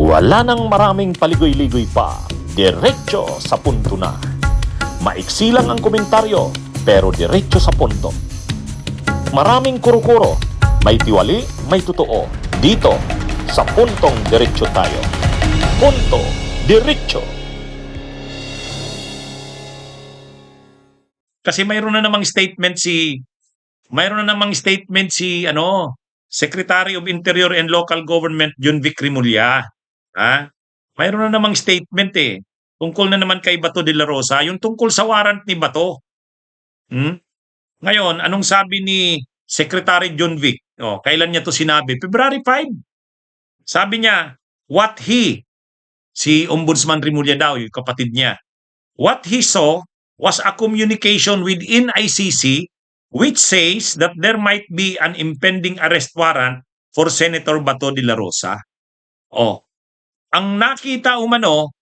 Wala nang maraming paligoy-ligoy pa, diretso sa punto na. Maiksi lang ang komentaryo, pero diretso sa punto. Maraming kuro-kuro, may tiwali, may totoo. Dito, sa puntong diretso tayo. Punto, diretso. Kasi mayroon na namang statement si Secretary of Interior and Local Government John Vic Rimulya. Ha? Mayroon na namang statement tungkol na naman kay Bato de la Rosa, yung tungkol sa warrant ni Bato. Ngayon, anong sabi ni Secretary John Vic? Kailan niya to sinabi? February 5. Sabi niya, si Ombudsman Rimulya daw, yung kapatid niya, what he saw was a communication within ICC which says that there might be an impending arrest warrant for Senator Bato de la Rosa. Ang nakita umano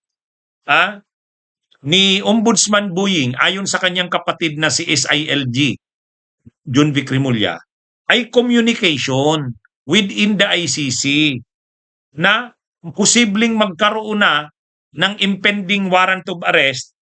ni Ombudsman Buying ayon sa kanyang kapatid na si SILG, John Vic Rimulya, ay communication within the ICC na posibleng magkaroon na ng impending warrant of arrest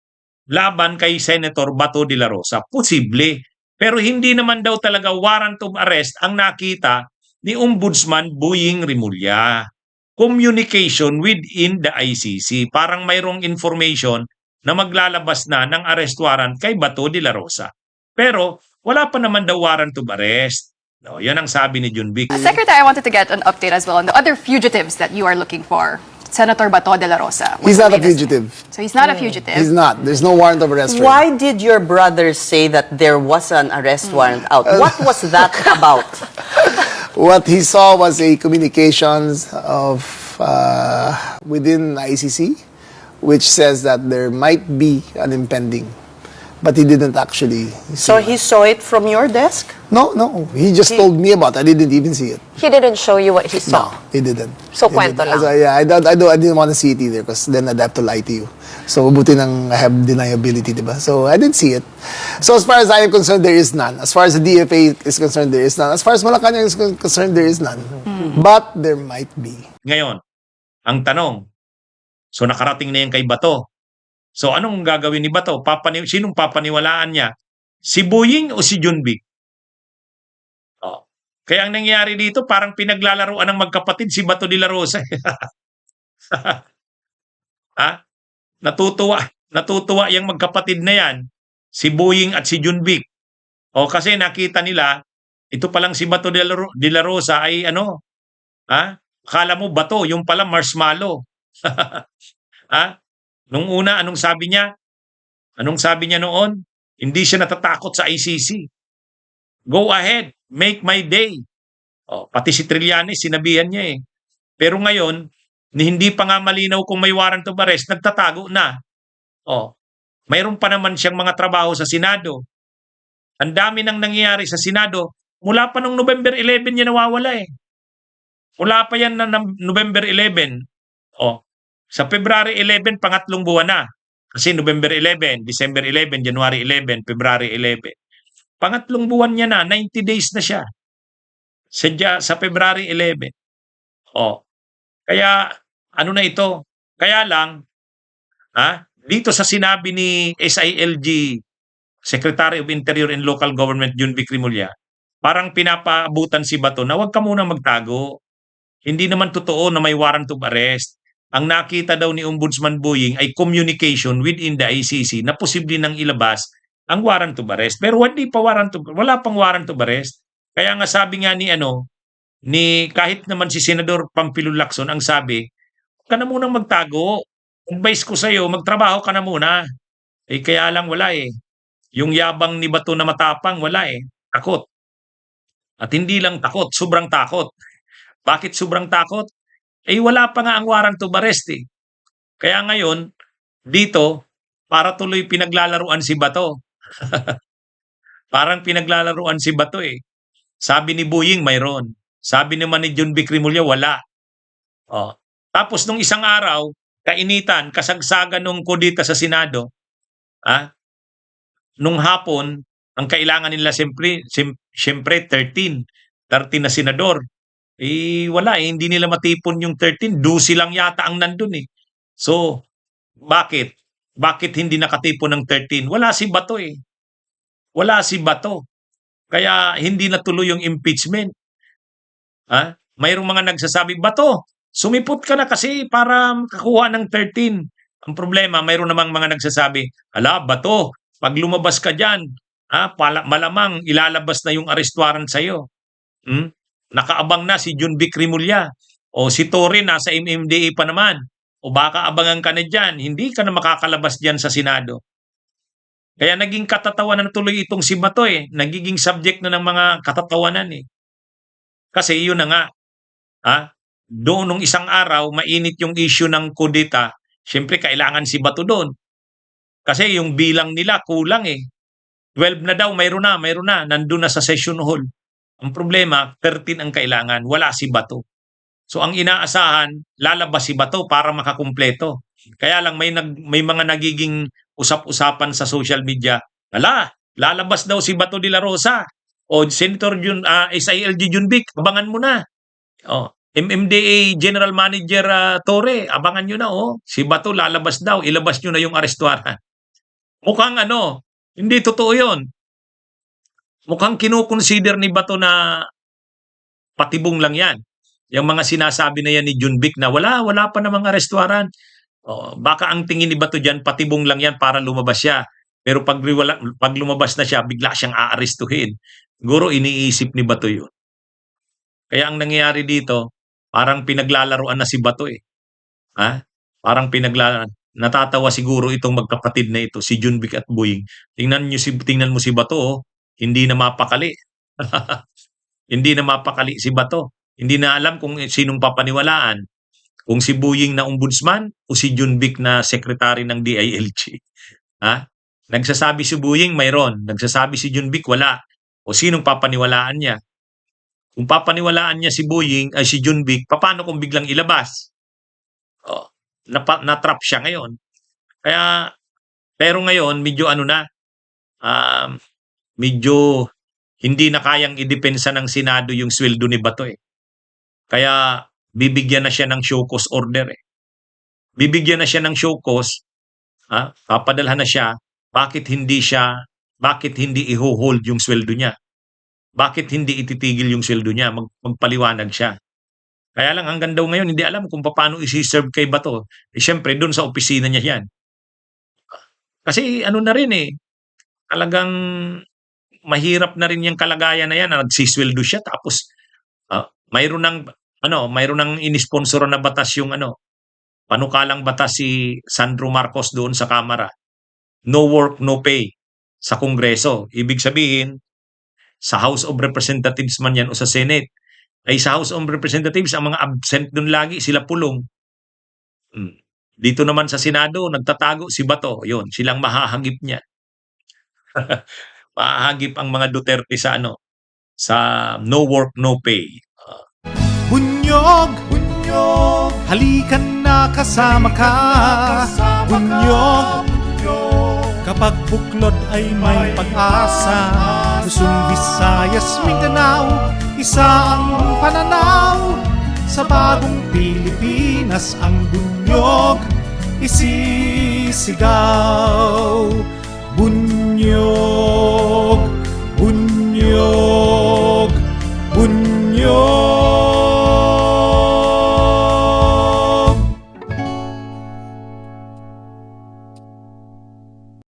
laban kay Senator Bato de la Rosa. Posible. Pero hindi naman daw talaga warrant of arrest ang nakita ni Ombudsman Buying Rimulya. Communication within the ICC. Parang mayroong information na maglalabas na ng arrest warrant kay Bato de la Rosa. Pero wala pa naman daw warrant of arrest. Yan ang sabi ni John Vic. Secretary, I wanted to get an update as well on the other fugitives that you are looking for. Senator Bato de la Rosa. He's not a fugitive. So he's not a fugitive. He's not. There's no warrant of arrest for him. Why did your brother say that there was an arrest warrant out? What was that about? What he saw was a communications of within ICC, which says that there might be an impending, but he didn't actually see So it. he saw it from your desk? No, he just told me about it. I didn't even see it. He didn't show you what he No, saw. he didn't. So, He kwento didn't. lang. I didn't want to see it either because then I'd have to lie to you. So, buti nang I have deniability, diba? So, I didn't see it. So, as far as I am concerned, there is none. As far as the DFA is concerned, there is none. As far as Malacanang is concerned, there is none. But there might be. Ngayon, ang tanong, so nakarating na yan kay Bato. So anong gagawin ni Bato? Sinong papaniwalaan niya? Si Buying o si John Vic? Kaya ang nangyayari dito, parang pinaglalaruan ng magkapatid si Bato de la Rosa. Natutuwa yung magkapatid na yan, si Buying at si John Vic. Kasi nakita nila, ito palang si Bato de la Rosa ay akala mo bato, yung pala marshmallow. Nung una, anong sabi niya? Anong sabi niya noon? Hindi siya natatakot sa ICC. Go ahead, make my day. Pati si Trillanes, sinabihan niya Pero ngayon, hindi pa nga malinaw kung may warrant of arrest, nagtatago na. Mayroon pa naman siyang mga trabaho sa Senado. Ang dami nang nangyayari sa Senado. Mula pa nung November 11 niya nawawala Mula pa yan na November 11. Sa February 11, pangatlong buwan na. Kasi November 11, December 11, January 11, February 11. Pangatlong buwan niya na, 90 days na siya. Sa February 11. Kaya, ano na ito? Kaya lang, dito sa sinabi ni SILG, Secretary of Interior and Local Government John Vic Rimulya, parang pinapaabutan si Bato na huwag ka muna magtago. Hindi naman totoo na may warrant of arrest. Ang nakita daw ni Ombudsman Buying ay communication within the ICC na posible nang ilabas ang warrant of arrest. Pero wala pang warrant of arrest. Kaya nga sabi nga ni kahit naman si Senador Pampilo Lacson ang sabi, huwag ka na munang magtago. Advice ko sa'yo, magtrabaho ka na muna. Kaya lang wala Yung yabang ni Bato na matapang, wala Takot. At hindi lang takot, sobrang takot. Bakit sobrang takot? Wala pa nga ang warrant of arrest Kaya ngayon, dito, para tuloy pinaglalaruan si Bato. Parang pinaglalaruan si Bato Sabi ni Buying, mayroon. Sabi naman ni John Vic Rimulya, wala. Tapos nung isang araw, kainitan, kasagsagan nung kudita sa Senado, nung hapon, ang kailangan nila siyempre 13 na senador. Wala eh, hindi nila matipon yung 13, 12 lang yata ang nandun eh. So, bakit? Bakit hindi nakatipon ng 13? Wala si Bato eh. Wala si Bato. Kaya hindi natuloy yung impeachment. Mayroong mga nagsasabi, Bato, sumipot ka na kasi para makakuha ng 13. Ang problema, mayroon namang mga nagsasabi, hala, Bato, pag lumabas ka dyan, malamang ilalabas na yung arrest warrant sa'yo. Nakaabang na si John Vic Rimulya. O si Torre nasa MMDA pa naman. O baka abangan ka na dyan, hindi ka na makakalabas dyan sa Senado. Kaya naging katatawanan tuloy itong si Bato eh. Nagiging subject na ng mga katatawanan eh. Kasi yun na nga. Doon nung isang araw, mainit yung issue ng kudeta. Siyempre, kailangan si Bato doon. Kasi yung bilang nila kulang eh. 12 na daw, mayroon na. Nandun na sa session hall. Ang problema, 13 ang kailangan. Wala si Bato. So ang inaasahan, lalabas si Bato para makakumpleto. Kaya lang may mga nagiging usap-usapan sa social media. Lalabas daw si Bato de la Rosa. O Senator SILG Junbic, abangan mo na. MMDA General Manager Torre, abangan nyo na. Si Bato lalabas daw, ilabas nyo na yung arrest warrant. Mukhang hindi totoo yun. Mukhang kinukonsider ni Bato na patibong lang yan. Yung mga sinasabi na yan ni Junbic na wala pa namang arrest warrant. Baka ang tingin ni Bato dyan, patibong lang yan para lumabas siya. Pero pag lumabas na siya, bigla siyang aarestuhin. Siguro iniisip ni Bato yun. Kaya ang nangyayari dito, parang pinaglalaruan na si Bato eh. Parang pinaglalaruan. Natatawa siguro itong magkapatid na ito, si Junbic at Boying. Tingnan mo si Bato, hindi na mapakali. Hindi na mapakali si Bato. Hindi na alam kung sinong papaniwalaan. Kung si Boying na ombudsman o si Junbic na secretary ng DILG. Nagsasabi si Boying, mayroon. Nagsasabi si Junbic, wala. O sinong papaniwalaan niya? Kung papaniwalaan niya si Junbic, paano kung biglang ilabas? Na-trap siya ngayon. Pero ngayon, medyo hindi na kayang idepensa ng Senado yung sweldo ni Bato eh. Kaya bibigyan na siya ng show cause order eh. Bibigyan na siya ng show cause, papadalhan na siya, bakit hindi i-hold yung sweldo niya? Bakit hindi ititigil yung sweldo niya? Magpaliwanag siya. Kaya lang hanggang daw ngayon, hindi alam kung paano isi-serve kay Bato. Siyempre, doon sa opisina niya yan. Kasi na rin eh, talagang mahirap na rin yung kalagayan na yan, nagsisweldo siya, tapos mayroon ng inisponsor na batas yung panukalang batas si Sandro Marcos doon sa Kamara. No work, no pay sa Kongreso. Ibig sabihin, sa House of Representatives man yan o sa Senate, ay sa House of Representatives, ang mga absent doon lagi, sila pulong. Dito naman sa Senado, nagtatago si Bato. Yun, silang mahahagip niya. Mahahagip ang mga Duterte sa no work, no pay. Bunyog, halikan na kasama ka. Bunyog, kapag buklod ay may pag-asa. Luzon, Visayas, Mindanao, isa ang pananaw. Sa bagong Pilipinas ang bunyog isisigaw. Bunyog, bunyog.